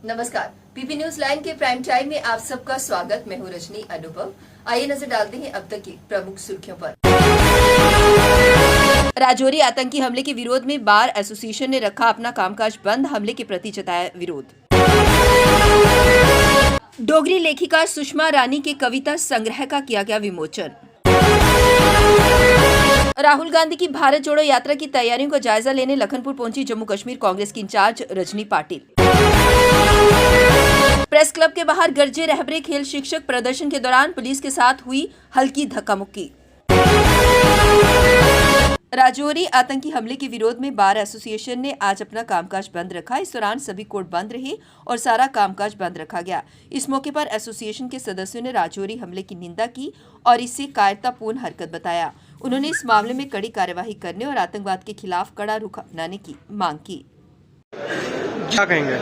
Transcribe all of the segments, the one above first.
नमस्कार, PP news line के prime time में आप सबका स्वागत। मैं हूं रजनी अनुभव। आइए नजर डालते हैं अब तक की प्रमुख सुर्खियों पर। राजौरी आतंकी हमले के विरोध में बार एसोसिएशन ने रखा अपना कामकाज बंद, हमले के प्रति जताया विरोध। डोगरी लेखिका सुषमा रानी के कविता संग्रह का किया गया विमोचन। राहुल गांधी की भारत जोड़ो यात्रा की तैयारियों का जायजा लेने लखनपुर पहुंची जम्मू कश्मीर कांग्रेस की incharge Rajni Patil. Press club के बाहर गरजे रहबरे खेल शिक्षक, प्रदर्शन के दौरान पुलिस के साथ हुई हल्की धक्का मुक्की। राजौरी आतंकी हमले के विरोध में बार एसोसिएशन ने आज अपना कामकाज बंद रखा। इस दौरान सभी कोर्ट बंद रहे और सारा कामकाज बंद रखा गया। इस मौके पर एसोसिएशन के सदस्यों ने राजौरी हमले की निंदा की और इसे कायरतापूर्ण हरकत बताया। उन्होंने इस मामले में कड़ी कार्यवाही करने और आतंकवाद के खिलाफ कड़ा रुख अपनाने की मांग की। क्या कहेंगे?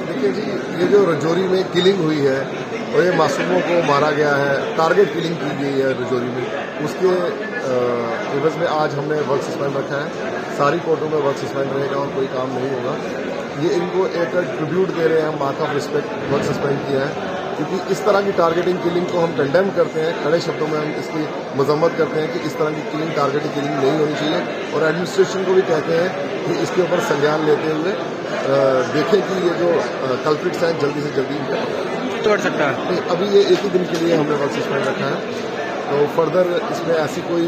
देखिए जी, ये जो राजौरी में किलिंग हुई है और ये मासूमों को मारा गया है, टारगेट किलिंग की गई है राजौरी में, उसके एवज में आज हमने वर्क सस्पेंड रखा है। सारी कोर्टों में वर्क सस्पेंड रहेगा और कोई काम नहीं होगा। ये इनको एक ट्रिब्यूट दे रहे हैं, mark of respect work suspend किया है, क्योंकि इस तरह की टारगेटिंग किलिंग को हम कंडेम करते हैं। कड़े शब्दों में हम इसकी मजम्मत करते हैं कि इस तरह की किलिंग, टारगेटिंग किलिंग नहीं होनी चाहिए और एडमिनिस्ट्रेशन को भी कहते हैं कि इसके ऊपर संज्ञान लेते हुए देखें कि ये जो कल्प्रिट्स हैं जल्दी से जल्दी इनको तोड़ सकता है। नहीं, अभी ये एक ही दिन के लिए हमने वर्क सस्पेंड रखा है, तो फर्दर इसमें ऐसी कोई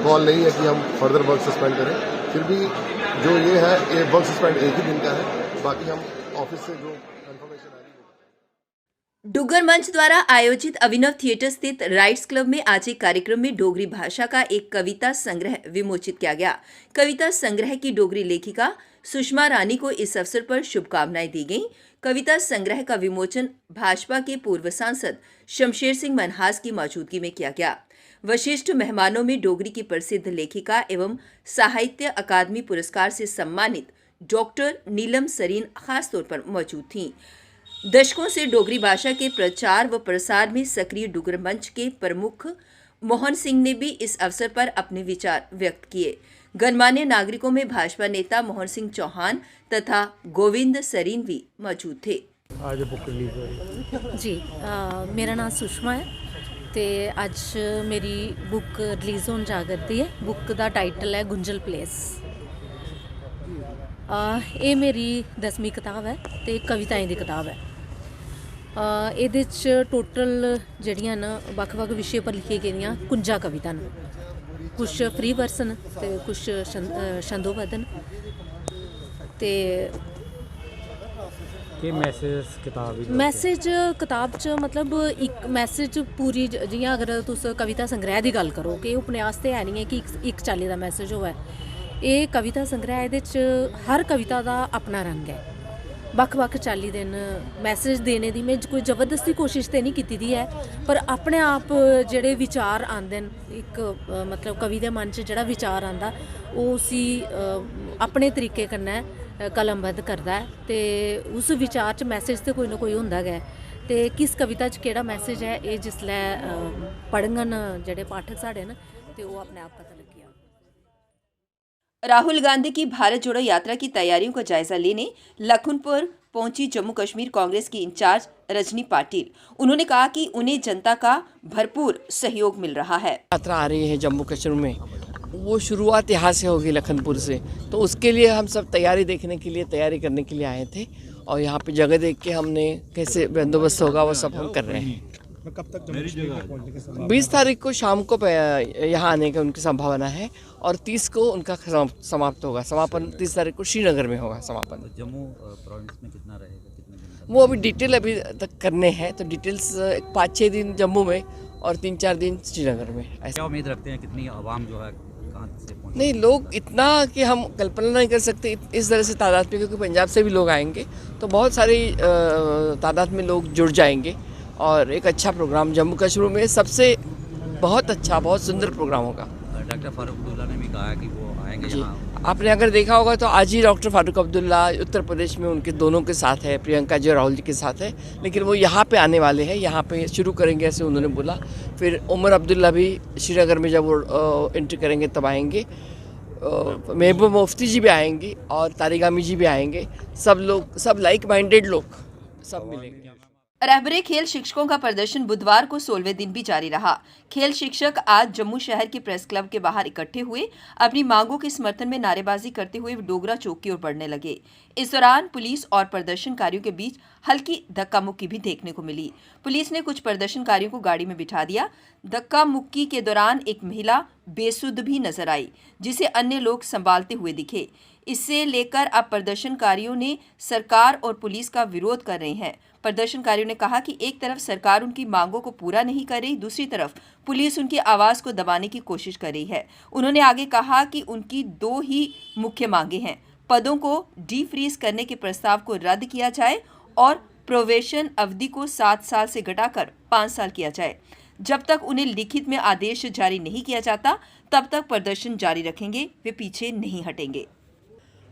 कॉल नहीं है कि हम फर्दर वर्क सस्पेंड करें। फिर भी जो ये है, ये वर्क सस्पेंड एक ही दिन का है। बाकी हम ऑफिस से जो कंफर्मेशन आ रही है। डुग्गर मंच द्वारा आयोजित अभिनव थिएटर स्थित राइट्स क्लब में आज एक कार्यक्रम में डोगरी भाषा का एक कविता संग्रह विमोचित किया गया। कविता संग्रह की डोगरी लेखिका सुषमा रानी को इस अवसर पर शुभकामनाएं दी गईं। कविता संग्रह का विमोचन भाजपा के पूर्व सांसद शमशेर सिंह मनहास की मौजूदगी में किया गया। वशिष्ठ मेहमानों में डोगरी की प्रसिद्ध लेखिका एवं साहित्य अकादमी पुरस्कार से सम्मानित डॉक्टर नीलम सरीन खासतौर पर मौजूद थीं। दशकों से डोगरी भाषा के प्रचार व प्रसार में सक्रिय डुग्गर मंच के प्रमुख मोहन सिंह ने भी इस अवसर पर अपने विचार व्यक्त किए। गणमान्य नागरिकों में भाजपा नेता मोहन सिंह चौहान तथा गोविंद सरीन भी मौजूद थे। आज बुक रिलीज हो रही जी, मेरा नाम सुषमा है ते आज मेरी बुक रिलीज होने जा करती है। बुक का टाइटल है गुंजल प्लेस। ये मेरी 10वीं किताब है ते कविताएं की किताब है। ਇਹਦੇ 'ਚ टोटल ਜਿਹੜੀਆਂ ਨਾ ਵੱਖ-ਵੱਖ ਵਿਸ਼ੇ पर लिखी ਗਈਆਂ 51 ਕਵਿਤਾ ਨੇ। कुछ फ्री वर्सन ते कुछ छंदोबद्ध ते मैसेज किताब च मतलब एक मैसेज पूरी, जियां अगर तुस कविता संग्रह की गल करो कि उपन्यास ते है नहीं है कि एक चाली का मैसेज होवे। ये कविता संग्रह ये हर कविता का अपना रंग है, ਵੱਖ-ਵੱਖ चाली दिन मैसेज देने की मैं कोई जबरदस्ती कोशिश तो नहीं की है, पर अपने आप जोड़े विचार आते हैं, एक मतलब कवि के मन च जोड़ा विचार आता वो उसी अपने तरीके कन्नै कलमबद्ध करता है तो उस विचार च मैसेज तो कोई ना कोई होंदा गै। तो किस कविता च केड़ा मैसेज है ये जिसलै पढ़ङन जोड़े पाठक साढ़े न तो वो अपने आप पता लगी। राहुल गांधी की भारत जोड़ो यात्रा की तैयारियों का जायजा लेने लखनपुर पहुंची जम्मू कश्मीर कांग्रेस की इंचार्ज रजनी पाटिल। उन्होंने कहा कि उन्हें जनता का भरपूर सहयोग मिल रहा है। यात्रा आ रही है जम्मू कश्मीर में, वो शुरुआत यहाँ से होगी लखनपुर से, तो उसके लिए हम सब तैयारी देखने के लिए, तैयारी करने के लिए आए थे और यहाँ पे जगह देख के हमने कैसे बंदोबस्त होगा वो सब हम कर रहे हैं। कब तक पहुंचने की संभावना? 20 तारीख को शाम को यहाँ आने की उनकी संभावना है और 30 को उनका समाप्त होगा। समापन 30 तारीख को श्रीनगर में होगा समापन। जम्मू प्रोविंस में कितना रहेगा, कितने दिन का? वो अभी डिटेल अभी तक करने हैं, तो डिटेल्स 5-6 दिन जम्मू में और 3-4 दिन श्रीनगर में। क्या उम्मीद रखते हैं कितनी आवाम जो है कहाँ से पहुँचे? नहीं, लोग इतना कि हम कल्पना नहीं कर सकते इस तरह से तादाद में, क्योंकि पंजाब से भी लोग आएंगे तो बहुत सारी तादाद में लोग जुड़ जाएंगे और एक अच्छा प्रोग्राम जम्मू कश्मीर में सबसे बहुत अच्छा, बहुत सुंदर प्रोग्राम होगा। डॉक्टर फारूक अब्दुल्ला ने भी कहा है कि वो आएंगे यहाँ। आपने अगर देखा होगा तो आज ही डॉक्टर फारूक अब्दुल्ला उत्तर प्रदेश में उनके दोनों के साथ है, प्रियंका जी और राहुल जी के साथ है, लेकिन वो यहाँ पे आने वाले हैं, यहाँ पे शुरू करेंगे ऐसे उन्होंने बोला। फिर उमर अब्दुल्ला भी श्रीनगर में जब वो एंट्री करेंगे तब आएंगे। महबूब मुफ्ती जी भी आएंगी और तारिगामी जी भी आएंगे। सब लोग, सब लाइक माइंडेड लोग सब मिलेंगे। रहबरे खेल शिक्षकों का प्रदर्शन बुधवार को 16वें दिन भी जारी रहा। खेल शिक्षक आज जम्मू शहर के प्रेस क्लब के बाहर इकट्ठे हुए अपनी मांगों के समर्थन में नारेबाजी करते हुए डोगरा चौक की ओर बढ़ने लगे। इस दौरान पुलिस और प्रदर्शनकारियों के बीच हल्की धक्का मुक्की भी देखने को मिली। पुलिस ने कुछ प्रदर्शनकारियों को गाड़ी में बिठा दिया। धक्का मुक्की के दौरान एक महिला बेसुध भी नजर आई, जिसे अन्य लोग संभालते हुए दिखे। इससे लेकर अब प्रदर्शनकारियों ने सरकार और पुलिस का विरोध कर रहे हैं। प्रदर्शनकारियों ने कहा कि एक तरफ सरकार उनकी मांगों को पूरा नहीं कर रही, दूसरी तरफ पुलिस उनकी आवाज को दबाने की कोशिश कर रही है। उन्होंने आगे कहा कि उनकी 2 ही मुख्य मांगे हैं। पदों को डीफ्रीज करने के प्रस्ताव को रद्द किया जाए और प्रोबेशन अवधि को 7 साल से घटाकर 5 साल किया जाए। जब तक उन्हें लिखित में आदेश जारी नहीं किया जाता, तब तक प्रदर्शन जारी रखेंगे, वे पीछे नहीं हटेंगे।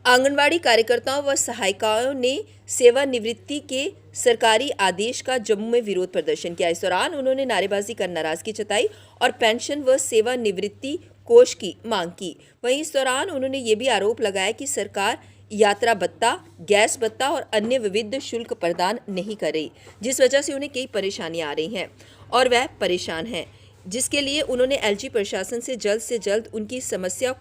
आंगनवाड़ी कार्यकर्ताओं व सहायिकाओं ने सेवानिवृत्ति के सरकारी आदेश का जम्मू में विरोध प्रदर्शन किया। इस दौरान उन्होंने नारेबाजी कर नाराजगी जताई और पेंशन व सेवानिवृत्ति कोष की मांग की। वहीं इस दौरान उन्होंने ये भी आरोप लगाया कि सरकार यात्रा भत्ता, गैस भत्ता और अन्य विविध शुल्क प्रदान नहीं कर रही, जिस वजह से उन्हें कई परेशानियां आ रही हैं और वह परेशान हैं, जिसके लिए उन्होंने एलजी प्रशासन से जल्द उनकी समस्या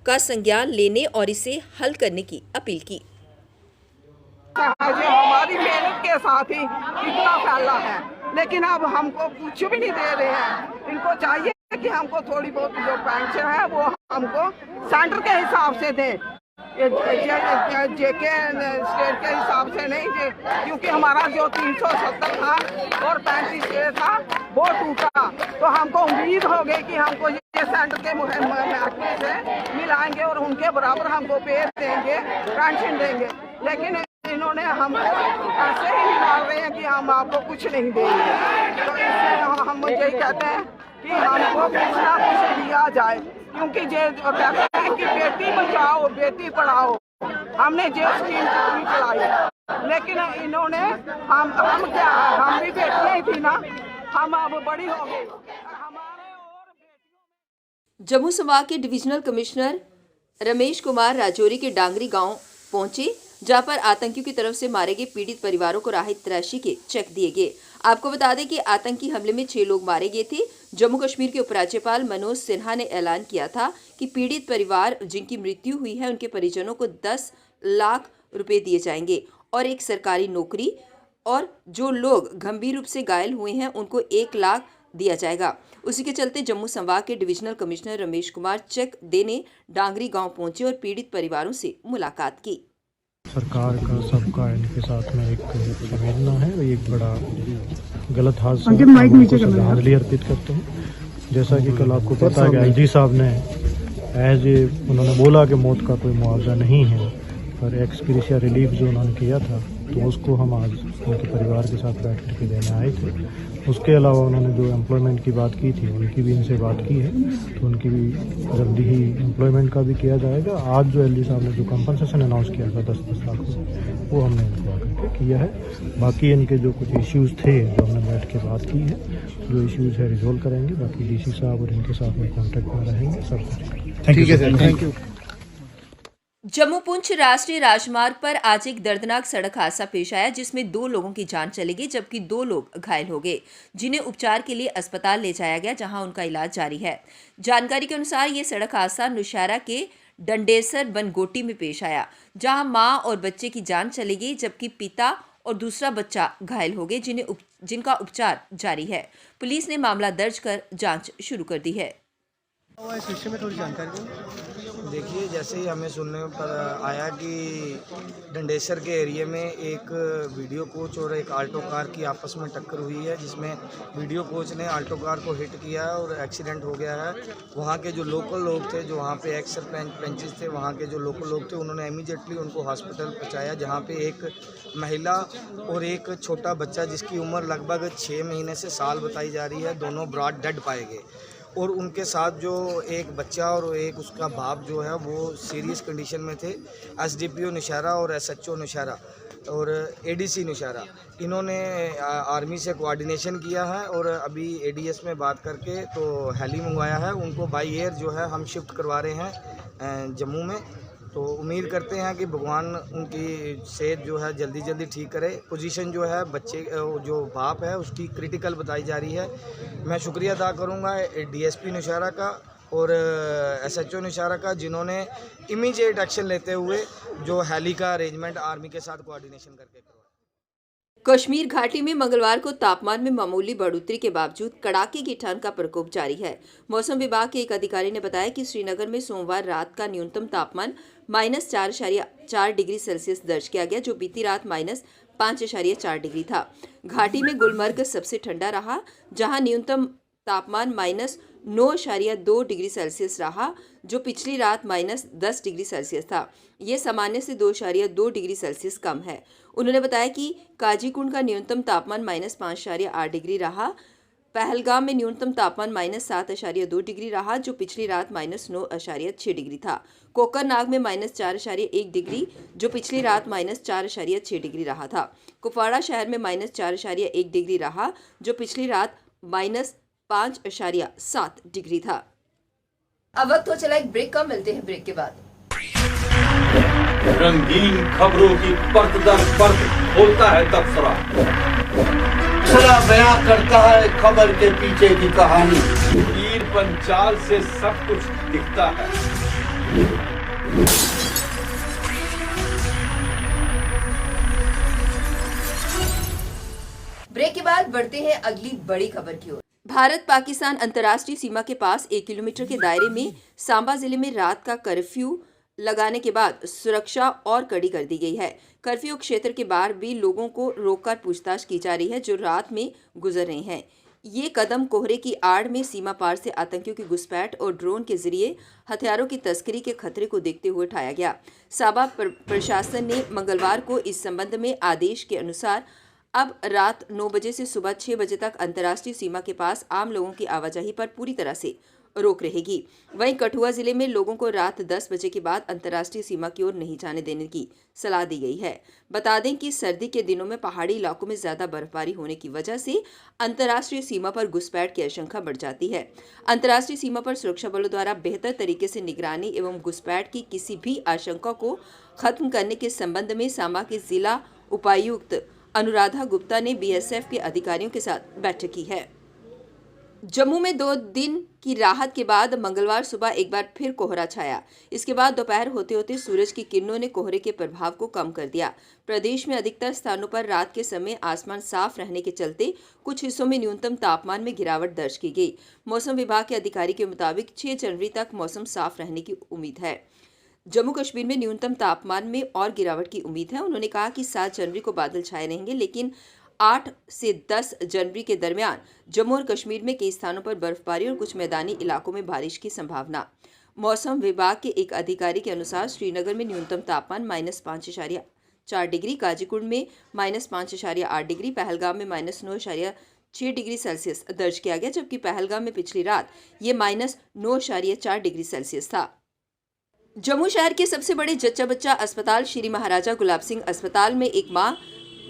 का संज्ञान लेने और इसे हल करने की अपील की। हमारी मेहनत के साथ ही इतना फैला है, लेकिन अब हमको कुछ भी नहीं दे रहे हैं। इनको चाहिए कि हमको थोड़ी बहुत जो पेंशन है वो हमको सेंटर के हिसाब से दें, जेके स्टेट के हिसाब से नहीं, क्योंकि हमारा जो 370 था और 35 था वो टूटा। तो हमको उम्मीद हो गई कि हमको ये सेंटर के महकमे से मिलाएंगे और उनके बराबर हमको पे देंगे, पेंशन देंगे, लेकिन इन्होंने हमको ऐसे ही निकाल रहे हैं कि हम आपको कुछ नहीं देंगे। तो इससे हम यही कहते हैं कि हमको कुछ ना कुछ दिया जाए, क्योंकि जो कहते हैं कि बेटी बचाओ बेटी पढ़ाओ, हमने जो स्कीम पूरी चलाई, लेकिन इन्होंने हम क्या, हम भी बेटियां ही थी ना, हम अब बड़ी हो गई। जम्मू संभाग के डिविजनल कमिश्नर रमेश कुमार राजौरी के डांगरी गांव पहुंचे, जहां पर आतंकियों की तरफ से मारे गए पीड़ित परिवारों को राहत राशि के चेक दिए गए। आपको बता दें कि आतंकी हमले में 6 लोग मारे गए थे। जम्मू कश्मीर के उपराज्यपाल मनोज सिन्हा ने ऐलान किया था कि पीड़ित परिवार जिनकी मृत्यु हुई है उनके परिजनों को 10 लाख रुपए दिए जाएंगे और एक सरकारी नौकरी, और जो लोग गंभीर रूप से घायल हुए हैं उनको 1 लाख दिया जाएगा। उसी के चलते जम्मू संभाग के divisional commissioner Ramesh Kumar cheque देने डांगरी गांव पहुंचे और पीड़ित परिवारों से मुलाकात की। सरकार का सबका इनके साथ में एक संवेदना है, एक बड़ा गलत हादसा है, श्रद्धांजलि अर्पित करते हैं। जैसा कि कल आपको पता है कि एलजी साहब ने उन्होंने बोला कि मौत का कोई मुआवजा नहीं है, पर एक्स ग्रेशिया रिलीफ जो उन्होंने किया था तो उसको हम आज उनके परिवार के साथ बैठ करके देने आए थे। उसके अलावा उन्होंने जो एम्प्लॉयमेंट की बात की थी उनकी भी इनसे बात की है, तो उनकी भी जल्दी ही एम्प्लॉयमेंट का भी किया जाएगा। आज जो एलजी साहब ने जो कंपनसेशन अनाउंस किया था 10-10 लाख वो हमने इनको आकर के किया है। बाकी इनके जो कुछ इश्यूज़ थे जो हमने बैठ के बात की है, जो इश्यूज़ है रिजोल्व करेंगे। बाकी डीसी साहब और इनके साथ में कॉन्टैक्ट में रहेंगे। सब कुछ ठीक है sir, thank you. Jammu Poonch राष्ट्रीय राजमार्ग पर आज एक दर्दनाक सड़क हादसा पेश आया, जिसमें 2 लोगों की जान चली गई जबकि 2 लोग घायल हो गए, जिन्हें उपचार के लिए अस्पताल ले जाया गया, जहां उनका इलाज जारी है। जानकारी के अनुसार ये सड़क हादसा नौशहरा के डंडेसर बनगोटी में पेश आया, जहां मां और बच्चे की जान चली गई जबकि पिता और दूसरा बच्चा घायल हो गए, जिनका उपचार जारी है। पुलिस ने मामला दर्ज कर जांच शुरू कर दी है। इस विषय में थोड़ी जानकारी दो। देखिए, जैसे ही हमें सुनने पर आया कि डंडेसर के एरिया में एक वीडियो कोच और एक आल्टो कार की आपस में टक्कर हुई है, जिसमें वीडियो कोच ने आल्टो कार को हिट किया है और एक्सीडेंट हो गया है। वहाँ के जो लोकल लोग थे, जो वहाँ पे एक्स सरपंच थे, वहाँ के जो लोकल लोग थे, उन्होंने इमीडिएटली उनको हॉस्पिटल पहुँचाया, जहाँ पे एक महिला और एक छोटा बच्चा जिसकी उम्र लगभग 6 महीने से साल बताई जा रही है, दोनों ब्रॉड डेड पाए गए। और उनके साथ जो एक बच्चा और एक उसका बाप जो है वो सीरियस कंडीशन में थे। एसडीपीओ नौशहरा और एसएचओ नौशहरा और एडीसी नौशहरा, इन्होंने आर्मी से कोऑर्डिनेशन किया है और अभी एडीएस में बात करके तो हेली मंगवाया है। उनको बाई एयर जो है हम शिफ्ट करवा रहे हैं जम्मू में। तो उम्मीद करते हैं कि भगवान उनकी सेहत जो है जल्दी जल्दी ठीक करे। पोजीशन जो है बच्चे जो बाप है उसकी क्रिटिकल बताई जा रही है। मैं शुक्रिया अदा करूंगा डीएसपी नौशहरा का और एसएचओ नौशहरा का, जिन्होंने इमीडिएट एक्शन लेते हुए जो हेली का अरेंजमेंट आर्मी के साथ कोऑर्डिनेशन करके करवाया। कश्मीर घाटी में मंगलवार को तापमान में मामूली बढ़ोतरी के बावजूद कड़ाके की ठंड का प्रकोप जारी है। मौसम विभाग के एक अधिकारी ने बताया कि श्रीनगर में सोमवार रात का न्यूनतम तापमान -4.4 डिग्री सेल्सियस दर्ज किया गया, जो बीती रात -5.4 डिग्री था। घाटी में गुलमर्ग सबसे ठंडा रहा, जहां न्यूनतम तापमान -9.2 डिग्री सेल्सियस रहा, जो पिछली रात -10 डिग्री सेल्सियस था। ये सामान्य से 2.2 डिग्री सेल्सियस कम है। उन्होंने बताया कि काजीकुंड का न्यूनतम तापमान -5.8 डिग्री रहा। पहलगाम में न्यूनतम तापमान -7.2 डिग्री रहा, जो पिछली रात -9.6 डिग्री था। कोकरनाग में -4.1 डिग्री, जो पिछली रात -4.6 डिग्री रहा था। कुपवाड़ा शहर में -4.1 डिग्री रहा, जो पिछली रात -5.7 डिग्री था। अब वक्त हो चला एक ब्रेक का, मिलते हैं ब्रेक के बाद। रंगीन खबरों की परत दर परत होता है तबसरा, बयां करता है खबर के पीछे की कहानी। तीर पंचाल से सब कुछ दिखता है। ब्रेक के बाद बढ़ते हैं अगली बड़ी खबर की ओर। भारत पाकिस्तान अंतर्राष्ट्रीय सीमा के पास 1 किलोमीटर के दायरे में सांबा जिले में रात का कर्फ्यू लगाने के बाद सुरक्षा और कड़ी कर दी गई है। कर्फ्यू क्षेत्र के बाहर भी लोगों को रोककर पूछताछ की जा रही है, जो रात में गुजर रहे हैं। ये कदम कोहरे की आड़ में सीमा पार से आतंकियों की घुसपैठ और ड्रोन के जरिए हथियारों की तस्करी के खतरे को देखते हुए उठाया गया। सांबा प्रशासन ने मंगलवार को इस संबंध में आदेश के अनुसार अब रात 9 बजे से सुबह 6 बजे तक अंतर्राष्ट्रीय सीमा के पास आम लोगों की आवाजाही पर पूरी तरह से रोक रहेगी। वहीं कठुआ जिले में लोगों को रात 10 बजे के बाद अंतर्राष्ट्रीय सीमा की ओर नहीं जाने देने की सलाह दी गई है। बता दें कि सर्दी के दिनों में पहाड़ी इलाकों में ज्यादा बर्फबारी होने की वजह से अंतर्राष्ट्रीय सीमा पर घुसपैठ की आशंका बढ़ जाती है। अंतर्राष्ट्रीय सीमा पर सुरक्षा बलों द्वारा बेहतर तरीके से निगरानी एवं घुसपैठ की किसी भी आशंका को खत्म करने के संबंध में सांबा के जिला उपायुक्त अनुराधा गुप्ता ने बीएसएफ के अधिकारियों के साथ बैठक की है। जम्मू में 2 दिन की राहत के बाद मंगलवार सुबह एक बार फिर कोहरा छाया। इसके बाद दोपहर होते होते सूरज की किरणों ने कोहरे के प्रभाव को कम कर दिया। प्रदेश में अधिकतर स्थानों पर रात के समय आसमान साफ रहने के चलते कुछ हिस्सों में न्यूनतम तापमान में गिरावट दर्ज की गई। मौसम विभाग के अधिकारी के मुताबिक 6 जनवरी तक मौसम साफ रहने की उम्मीद है। जम्मू कश्मीर में न्यूनतम तापमान में और गिरावट की उम्मीद है। उन्होंने कहा कि 7 जनवरी को बादल छाए रहेंगे, लेकिन 8 से 10 जनवरी के दरमियान जम्मू और कश्मीर में कई स्थानों पर बर्फबारी और कुछ मैदानी इलाकों में बारिश की संभावना। मौसम विभाग के एक अधिकारी के अनुसार श्रीनगर में न्यूनतम तापमान -5.4 डिग्री, काजीकुंड में -5.8 डिग्री, पहलगाम में -9.6 डिग्री सेल्सियस दर्ज किया गया, जबकि पहलगाम में पिछली रात ये -9.4 डिग्री सेल्सियस था। जम्मू शहर के सबसे बड़े जच्चा बच्चा अस्पताल श्री महाराजा गुलाब सिंह अस्पताल में एक मां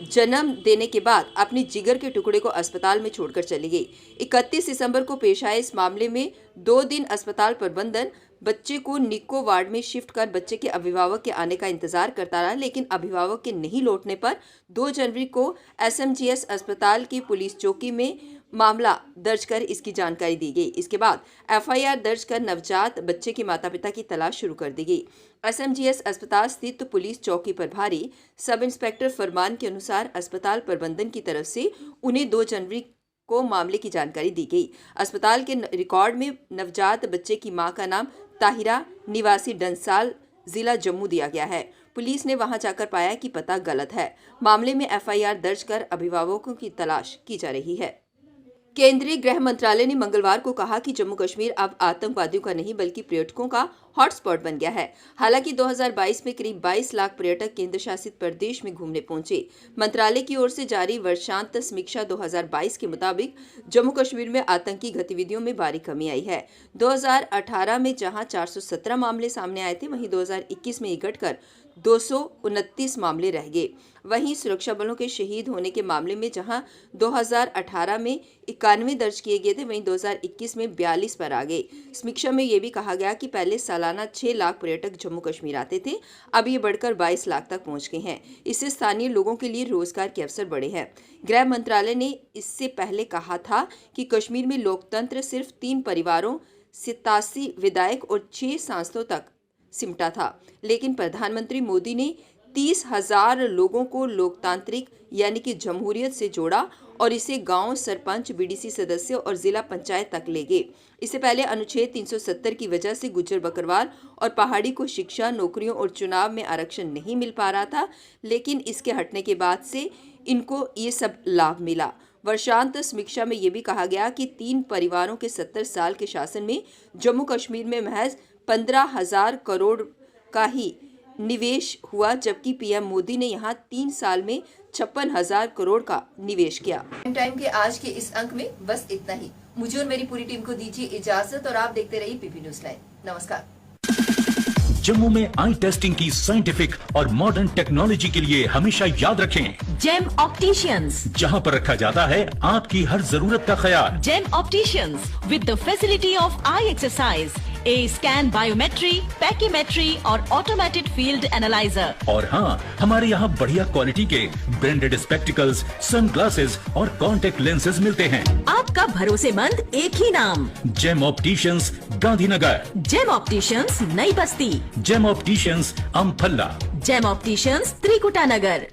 जन्म देने के बाद अपनी जिगर के टुकड़े को अस्पताल में छोड़कर चली गई। 31 दिसंबर को पेश आए इस मामले में 2 दिन अस्पताल प्रबंधन बच्चे को निको वार्ड में शिफ्ट कर बच्चे के अभिभावक के आने का इंतजार करता रहा, लेकिन अभिभावक के नहीं लौटने पर 2 जनवरी को एसएमजीएस अस्पताल की पुलिस चौकी में मामला दर्ज कर इसकी जानकारी दी गई। इसके बाद एफआईआर दर्ज कर नवजात बच्चे के माता पिता की तलाश शुरू कर दी गई। एसएमजीएस अस्पताल स्थित पुलिस चौकी प्रभारी सब इंस्पेक्टर फरमान के अनुसार अस्पताल प्रबंधन की तरफ से उन्हें 2 जनवरी को मामले की जानकारी दी गई। अस्पताल के रिकॉर्ड में नवजात बच्चे की मां का नाम ताहिरा निवासी डंसाल जिला जम्मू दिया गया है। पुलिस ने वहां जाकर पाया कि पता गलत है। मामले में एफआईआर दर्ज कर अभिभावकों की तलाश की जा रही है। केंद्रीय गृह मंत्रालय ने मंगलवार को कहा कि जम्मू कश्मीर अब आतंकवादियों का नहीं बल्कि पर्यटकों का हॉटस्पॉट बन गया है। हालांकि 2022 में करीब 22 लाख पर्यटक केंद्र शासित प्रदेश में घूमने पहुंचे। मंत्रालय की ओर से जारी वर्षांत समीक्षा 2022 के मुताबिक जम्मू कश्मीर में आतंकी गतिविधियों में भारी कमी आई है। 2018 में जहां 417 मामले सामने आए थे, वहीं 2021 में ये घटकर 229 मामले रह गए। वहीं सुरक्षा बलों के शहीद होने के मामले में जहां 2018 में 91 दर्ज किए गए थे, वहीं 2021 में 42 पर आ गए। समीक्षा में ये भी कहा गया कि पहले सालाना 6 लाख पर्यटक जम्मू कश्मीर आते थे, अब ये बढ़कर 22 लाख तक पहुंच गए हैं। इससे स्थानीय लोगों के लिए रोजगार के अवसर बढ़े हैं। गृह मंत्रालय ने इससे पहले कहा था कि कश्मीर में लोकतंत्र सिर्फ 3 परिवारों, 87 विधायक और 6 सांसदों तक सिमटा था, लेकिन प्रधानमंत्री मोदी ने 30,000 लोगों को लोकतांत्रिक यानी कि जमहूरियत से जोड़ा और इसे गांव, सरपंच, बीडीसी सदस्य और जिला पंचायत तक ले गए। इससे पहले अनुच्छेद 370 की वजह से गुज्जर, बकरवाल और पहाड़ी को शिक्षा, नौकरियों और चुनाव में आरक्षण नहीं मिल पा रहा था, लेकिन इसके हटने के बाद से इनको ये सब लाभ मिला। वर्षांत समीक्षा में ये भी कहा गया कि 3 परिवारों के 70 साल के शासन में जम्मू कश्मीर में महज 15,000 करोड़ का ही निवेश हुआ, जबकि पीएम मोदी ने यहां 3 साल में 56,000 करोड़ का निवेश किया। टाइम के आज के इस अंक में बस इतना ही। मुझे और मेरी पूरी टीम को दीजिए इजाजत और आप देखते रहिए पीपी न्यूज लाइव। नमस्कार। जम्मू में आई टेस्टिंग की साइंटिफिक और मॉडर्न टेक्नोलॉजी के लिए हमेशा याद रखें जेम ऑप्टिशियंस, जहां पर रखा जाता है आपकी हर जरूरत का ख्याल। Gem opticians with the facility of eye exercise, A scan, biometry, pachymetry और ऑटोमेटेड फील्ड एनालाइजर। और हाँ, हमारे यहाँ बढ़िया क्वालिटी के ब्रांडेड स्पेक्टिकल्स, सनग्लासेस और कॉन्टेक्ट लेंसेज मिलते हैं। आपका भरोसेमंद एक ही नाम, Gem opticians, Gandhinagar. Gem opticians, Nai Basti. Gem opticians, Amphalla. Gem opticians, Trikuta नगर।